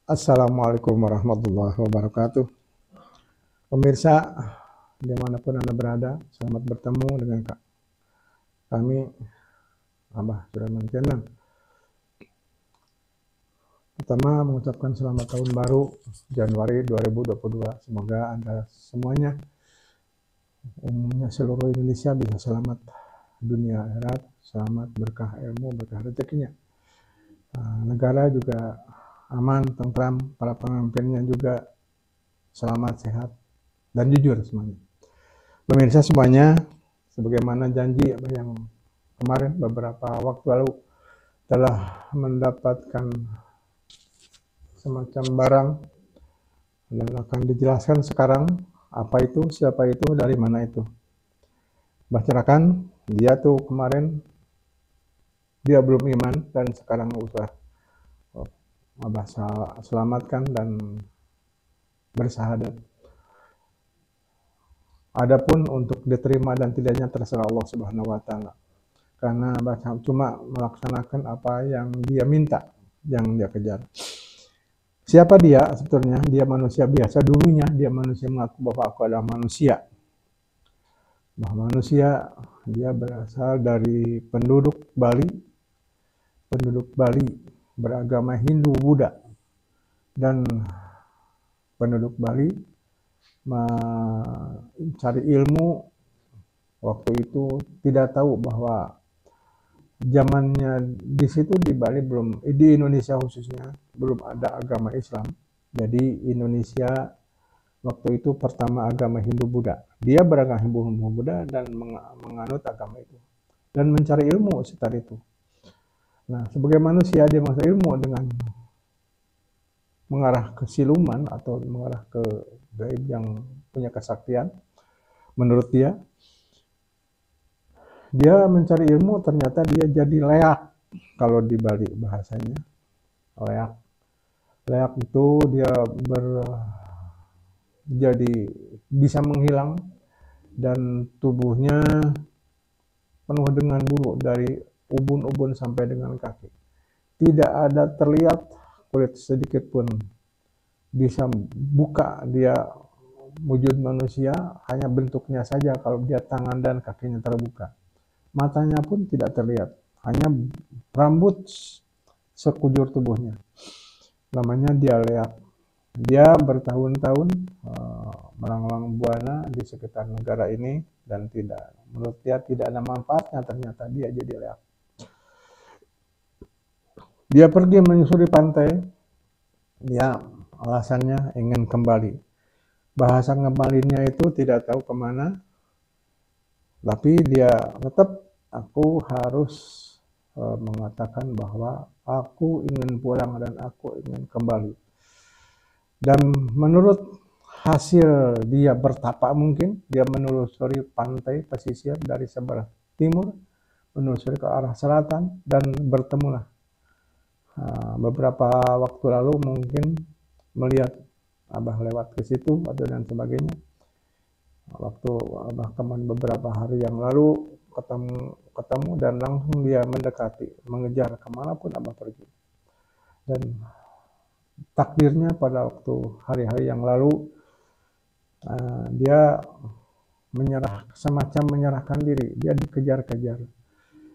Assalamualaikum warahmatullahi wabarakatuh. Pemirsa, dimanapun Anda berada, selamat bertemu dengan kami, Abah Sulaiman Kenan. Pertama, mengucapkan selamat tahun baru Januari 2022. Semoga Anda semuanya, umumnya seluruh Indonesia bisa selamat dunia akhirat, selamat berkah ilmu, berkah rezekinya. Negara juga aman, tentram, para pemimpinnya juga selamat, sehat, dan jujur semuanya. Pemirsa semuanya, sebagaimana janji yang kemarin beberapa waktu lalu telah mendapatkan semacam barang dan akan dijelaskan sekarang apa itu, siapa itu, dari mana itu. Bacarakan, dia tuh kemarin dia belum iman dan sekarang usah Abah selamatkan dan bersahadat. Adapun untuk diterima dan tidaknya terserah Allah Subhanahu wa taala. Karena Abah cuma melaksanakan apa yang dia minta, yang dia kejar. Siapa dia sebetulnya? Dia manusia biasa dulunya, dia manusia mengaku bahwa aku adalah manusia. Bahwa manusia, dia berasal dari penduduk Bali. Penduduk Bali beragama Hindu Buddha. Dan penduduk Bali mencari ilmu waktu itu tidak tahu bahwa zamannya di situ di Bali belum, di Indonesia khususnya belum ada agama Islam. Jadi Indonesia waktu itu pertama agama Hindu Buddha. Dia beragama Hindu Buddha dan menganut agama itu dan mencari ilmu sekitar itu. Nah, sebagai manusia dia mencari ilmu dengan mengarah ke siluman atau mengarah ke gaib yang punya kesaktian. Menurut dia mencari ilmu, ternyata dia jadi leak. Kalau di Bali bahasanya leak. Leak itu dia jadi bisa menghilang dan tubuhnya penuh dengan bulu dari ubun-ubun sampai dengan kaki. Tidak ada terlihat kulit sedikit pun bisa buka dia wujud manusia, hanya bentuknya saja kalau dia tangan dan kakinya terbuka. Matanya pun tidak terlihat, hanya rambut sekujur tubuhnya. Namanya dia leak. Dia bertahun-tahun melanglang buana di sekitar negara ini dan menurut dia tidak ada manfaatnya, ternyata dia jadi leak. Dia pergi menyusuri pantai, dia alasannya ingin kembali. Bahasa kembalinya itu tidak tahu kemana, tapi dia tetap, aku harus mengatakan bahwa aku ingin pulang dan aku ingin kembali. Dan menurut hasil dia bertapa, mungkin dia menelusuri pantai pesisir dari sebelah timur, menelusuri ke arah selatan, dan bertemulah beberapa waktu lalu mungkin melihat Abah lewat ke situ atau dan sebagainya. Waktu Abah teman beberapa hari yang lalu ketemu dan langsung dia mendekati, mengejar kemanapun Abah pergi. Dan takdirnya pada waktu hari-hari yang lalu dia semacam menyerahkan diri. Dia dikejar-kejar.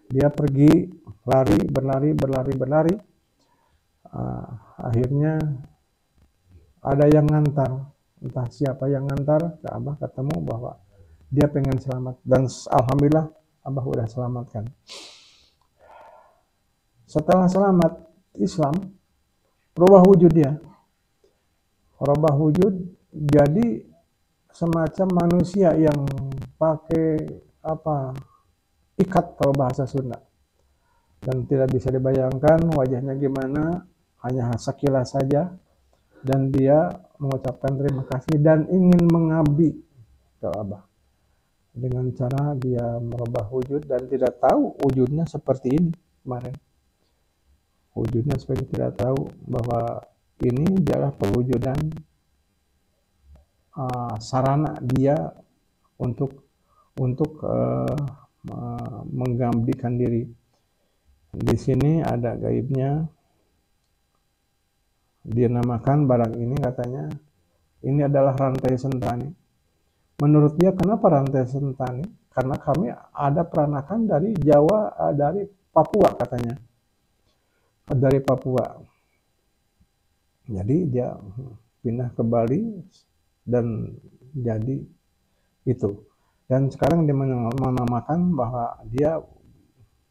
Dia pergi berlari. Akhirnya ada yang ngantar, entah siapa yang ngantar ke Abah, ketemu bahwa dia pengen selamat dan alhamdulillah Abah udah selamatkan. Setelah selamat Islam, rubah wujud dia. Rubah wujud jadi semacam manusia yang pakai ikat kalau bahasa Sunda. Dan tidak bisa dibayangkan wajahnya gimana, hanya sekilas saja. Dan dia mengucapkan terima kasih dan ingin mengabdi ke Abah. Dengan cara dia merubah wujud dan tidak tahu wujudnya seperti ini kemarin. Wujudnya seperti tidak tahu bahwa ini adalah perwujudan sarana dia untuk mengabdikan diri. Di sini ada gaibnya. Dia namakan barang ini, katanya ini adalah rantai sentani. Menurut dia, kenapa rantai sentani? Karena kami ada peranakan dari Jawa, dari Papua katanya. Dari Papua. Jadi dia pindah ke Bali dan jadi itu. Dan sekarang dia menamakan bahwa dia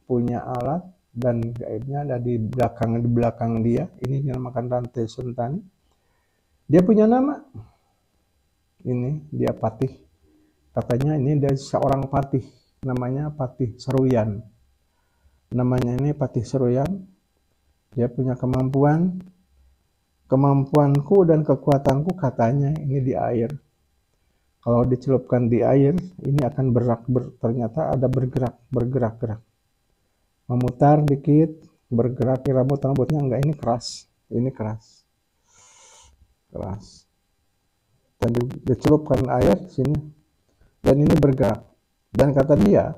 punya alat dan gaibnya ada di belakang dia. Ini dinamakan rantai sentani. Dia punya nama. Ini dia Patih. Katanya ini dari seorang patih, namanya Patih Seruyan. Namanya ini Patih Seruyan. Dia punya kemampuanku dan kekuatanku katanya ini di air. Kalau dicelupkan di air, ini akan ternyata ada bergerak. Memutar dikit, bergerak, rambutnya enggak, ini keras. Ini keras. Dan dicelupkan air sini, dan ini bergerak. Dan kata dia,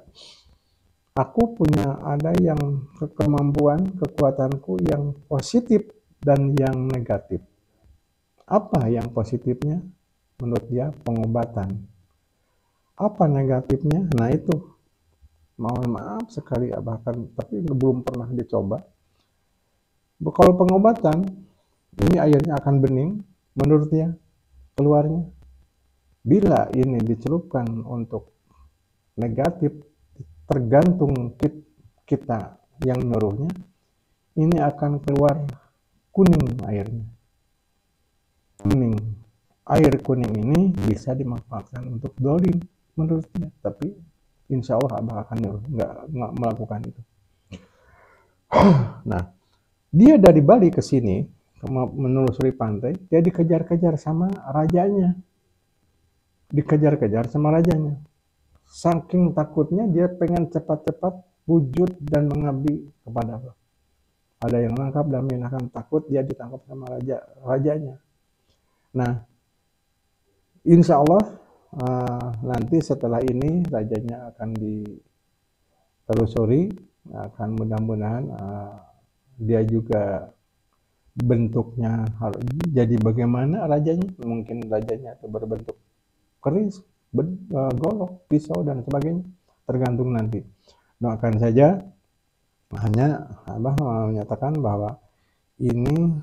aku punya ada yang kekuatanku yang positif dan yang negatif. Apa yang positifnya? Menurut dia pengobatan. Apa negatifnya? Nah itu, mohon maaf sekali bahkan, tapi belum pernah dicoba. Kalau pengobatan, ini airnya akan bening, menurut dia, keluarnya. Bila ini dicelupkan untuk negatif, tergantung kita yang nyuruhnya, ini akan keluar kuning airnya. Kuning. Air kuning ini bisa dimanfaatkan untuk dolim menurutnya, tapi insya Allah Abah akan nyuruh nggak melakukan itu. Nah, dia dari Bali ke sini menelusuri pantai, dia dikejar-kejar sama rajanya. Saking takutnya dia pengen cepat-cepat wujud dan mengabdi kepada Allah. Ada yang menangkap dan menyalahkan, takut dia ditangkap sama rajanya. Nah, insya Allah nanti setelah ini rajanya akan ditelusuri, akan mudah-mudahan dia juga bentuknya jadi bagaimana rajanya. Mungkin rajanya itu berbentuk keris, golok, pisau dan sebagainya, tergantung nanti. Doakan saja. Hanya Abah menyatakan bahwa ini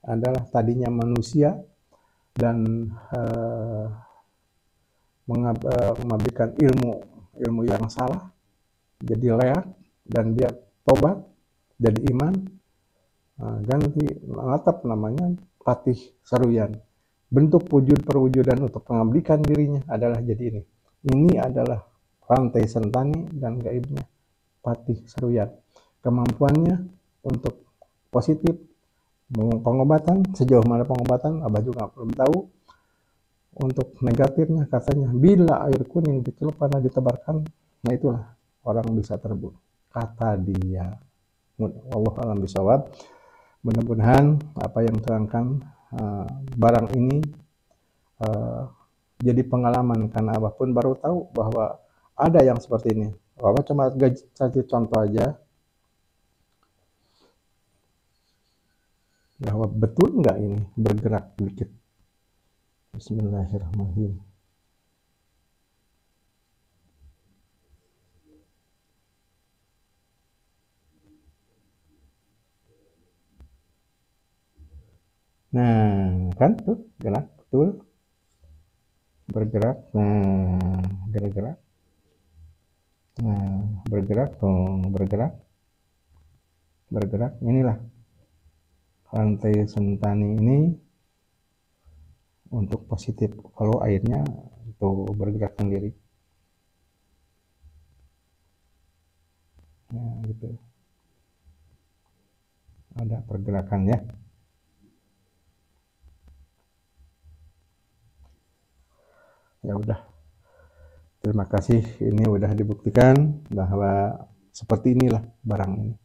adalah tadinya manusia dan mengabdikan ilmu yang salah, jadi leak, dan dia tobat jadi iman, ganti menatap namanya Patih Seruyan. Bentuk perwujudan untuk mengabdikan dirinya adalah jadi ini. Ini adalah rantai sentani dan gaibnya Patih Seruyan. Kemampuannya untuk positif, pengobatan, sejauh mana pengobatan Abah juga belum tahu. Untuk negatifnya katanya, bila air kuning dicelupkan dan ditebarkan, nah itulah orang bisa terbunuh, kata dia. Wallahu a'lam bishawab. Mudah-mudahan apa yang terangkan barang ini jadi pengalaman, karena Abah pun baru tahu bahwa ada yang seperti ini. Abah cuma kasih contoh aja bahwa betul nggak ini bergerak sedikit. Bismillahirrahmanirrahim. Nah, kan tuh gerak betul, bergerak. Nah, gerak. Nah, bergerak. Inilah rantai sentani ini untuk positif. Kalau airnya itu bergerak sendiri. Nah, gitu. Ada pergerakan ya. Ya udah. Terima kasih, ini udah dibuktikan bahwa seperti inilah barang ini.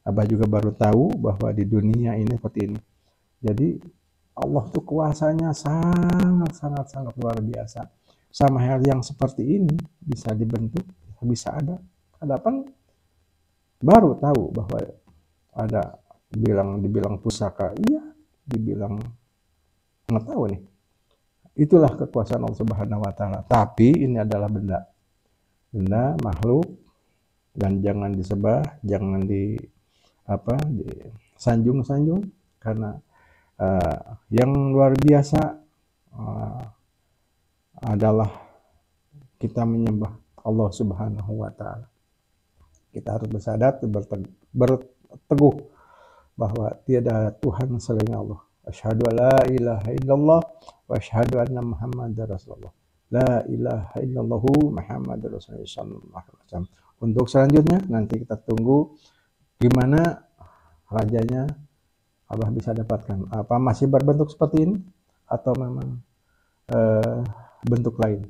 Abah juga baru tahu bahwa di dunia ini seperti ini. Jadi Allah tuh kuasanya sangat luar biasa. Sama hal yang seperti ini bisa dibentuk, bisa ada. Adapun baru tahu bahwa ada dibilang pusaka, iya dibilang nggak tahu nih. Itulah kekuasaan Allah Subhanahu wa taala. Tapi ini adalah benda makhluk, dan jangan disembah, jangan disanjung-sanjung, karena yang luar biasa adalah kita menyembah Allah Subhanahu wa taala. Kita harus bersadat, berteguh bahwa tiada Tuhan selain Allah. Asyhadu alla ilaha illallah wa asyhadu anna Muhammadar Rasulullah. La ilaha illallah Muhammadur Rasulullah sallallahu alaihi wasallam. Untuk selanjutnya nanti kita tunggu gimana rajanya Abah bisa dapatkan. Apa masih berbentuk seperti ini atau memang bentuk lain.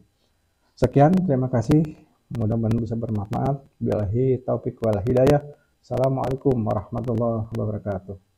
Sekian, terima kasih. Mudah-mudahan bisa bermanfaat. Billahi taufik wal hidayah. Assalamualaikum warahmatullahi wabarakatuh.